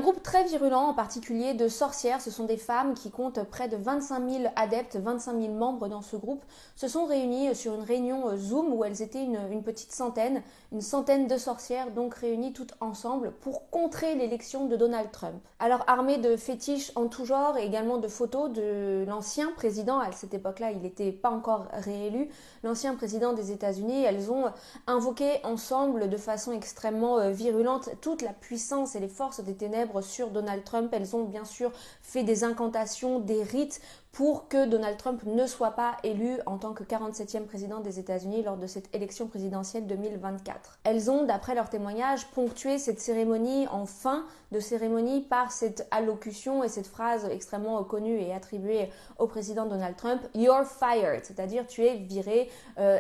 groupe très virulent, en particulier de sorcières. Ce sont des femmes qui comptent près de 25 000 adeptes, 25 000 membres dans ce groupe, se sont réunies sur une réunion Zoom où elles étaient une petite centaine, une centaine de sorcières donc réunies toutes ensemble pour contrer l'élection de Donald Trump. Alors armées de fétiches en tout genre et également de photos de l'ancien président, à cette époque-là il n'était pas encore réélu, l'ancien président des États-Unis, elles ont invoqué ensemble de façon extrêmement virulente toute la puissance et les forces des ténèbres sur Donald Trump. Elles ont bien sûr fait des incantations, des rites pour que Donald Trump ne soit pas élu en tant que 47e président des États-Unis lors de cette élection présidentielle 2024. Elles ont, d'après leurs témoignages, ponctué cette cérémonie en fin de cérémonie par cette allocution et cette phrase extrêmement connue et attribuée au président Donald Trump, « You're fired », c'est-à-dire « tu es viré »,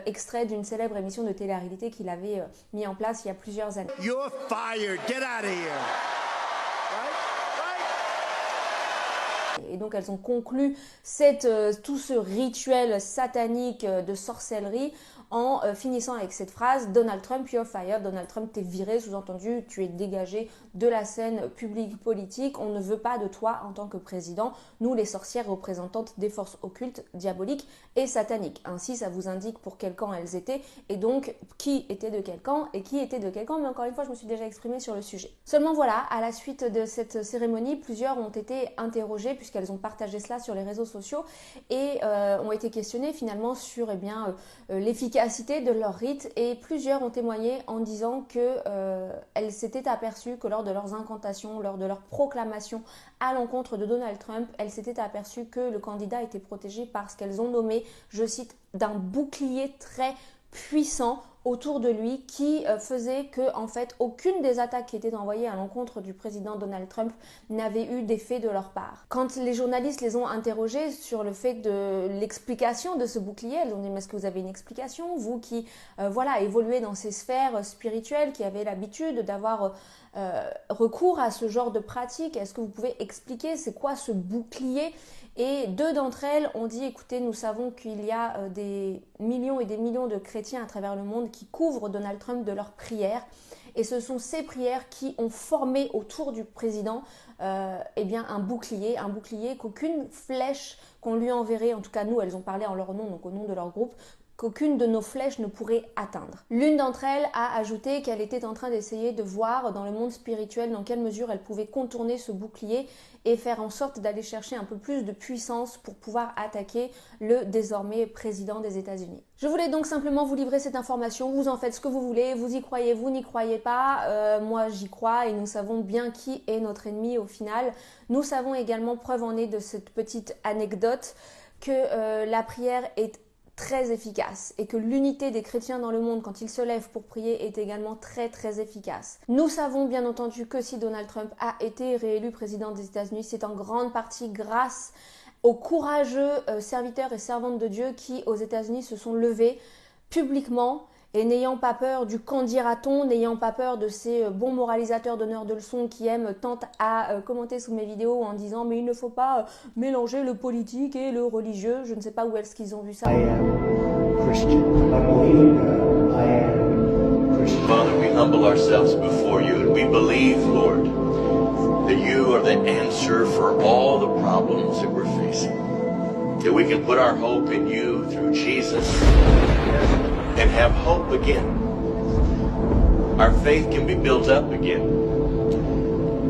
extrait d'une célèbre émission de télé-réalité qu'il avait mis en place il y a plusieurs années. « You're fired, get out of here ». Et donc elles ont conclu tout ce rituel satanique de sorcellerie en finissant avec cette phrase « Donald Trump, you're fired », Donald Trump, t'es viré, sous-entendu, tu es dégagé de la scène publique politique, on ne veut pas de toi en tant que président, nous les sorcières représentantes des forces occultes, diaboliques et sataniques. Ainsi, ça vous indique pour quel camp elles étaient et donc qui était de quel camp et qui était de quel camp, mais encore une fois, je me suis déjà exprimée sur le sujet. Seulement voilà, à la suite de cette cérémonie, plusieurs ont été interrogées puisqu'elles ont partagé cela sur les réseaux sociaux et ont été questionnées finalement sur l'efficacité de leur rite, et plusieurs ont témoigné en disant qu'elles s'étaient aperçues que lors de leurs incantations, lors de leurs proclamations à l'encontre de Donald Trump, elles s'étaient aperçues que le candidat était protégé par ce qu'elles ont nommé, je cite, d'un bouclier très puissant autour de lui qui faisait que en fait aucune des attaques qui étaient envoyées à l'encontre du président Donald Trump n'avait eu d'effet de leur part. Quand les journalistes les ont interrogés sur le fait de l'explication de ce bouclier, elles ont dit mais est-ce que vous avez une explication, vous qui évoluez dans ces sphères spirituelles, qui avez l'habitude d'avoir recours à ce genre de pratique, est-ce que vous pouvez expliquer c'est quoi ce bouclier? Et deux d'entre elles ont dit, écoutez, nous savons qu'il y a des millions et des millions de chrétiens à travers le monde qui couvrent Donald Trump de leurs prières. Et ce sont ces prières qui ont formé autour du président un bouclier qu'aucune flèche qu'on lui enverrait, en tout cas nous, elles ont parlé en leur nom, donc au nom de leur groupe, qu'aucune de nos flèches ne pourrait atteindre. L'une d'entre elles a ajouté qu'elle était en train d'essayer de voir dans le monde spirituel dans quelle mesure elle pouvait contourner ce bouclier et faire en sorte d'aller chercher un peu plus de puissance pour pouvoir attaquer le désormais président des États-Unis. Je voulais donc simplement vous livrer cette information, vous en faites ce que vous voulez, vous y croyez, vous n'y croyez pas, moi j'y crois et nous savons bien qui est notre ennemi au final. Nous savons également, preuve en est de cette petite anecdote, que la prière est très efficace et que l'unité des chrétiens dans le monde quand ils se lèvent pour prier est également très très efficace. Nous savons bien entendu que si Donald Trump a été réélu président des États-Unis, c'est en grande partie grâce aux courageux serviteurs et servantes de Dieu qui aux États-Unis se sont levés publiquement et n'ayant pas peur du qu'en dira-t-on, n'ayant pas peur de ces bons moralisateurs donneurs de leçons qui aiment tant à commenter sous mes vidéos en disant mais il ne faut pas mélanger le politique et le religieux. Je ne sais pas où est-ce qu'ils ont vu ça. I am Christian. I believe I am Christian. Father, we humble ourselves before you and we believe, Lord, that you are the answer for all the problems that we're facing. That we can put our hope in you through Jesus and have hope again. Our faith can be built up again.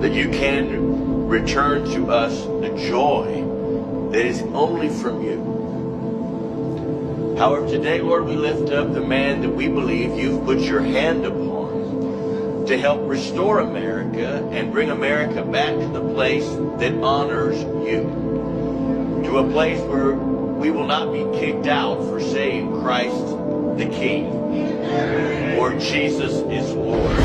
That you can return to us the joy that is only from you. However, today, Lord, we lift up the man that we believe you've put your hand upon to help restore America and bring America back to the place that honors you. To a place where we will not be kicked out for saying Christ the King, or Jesus is Lord.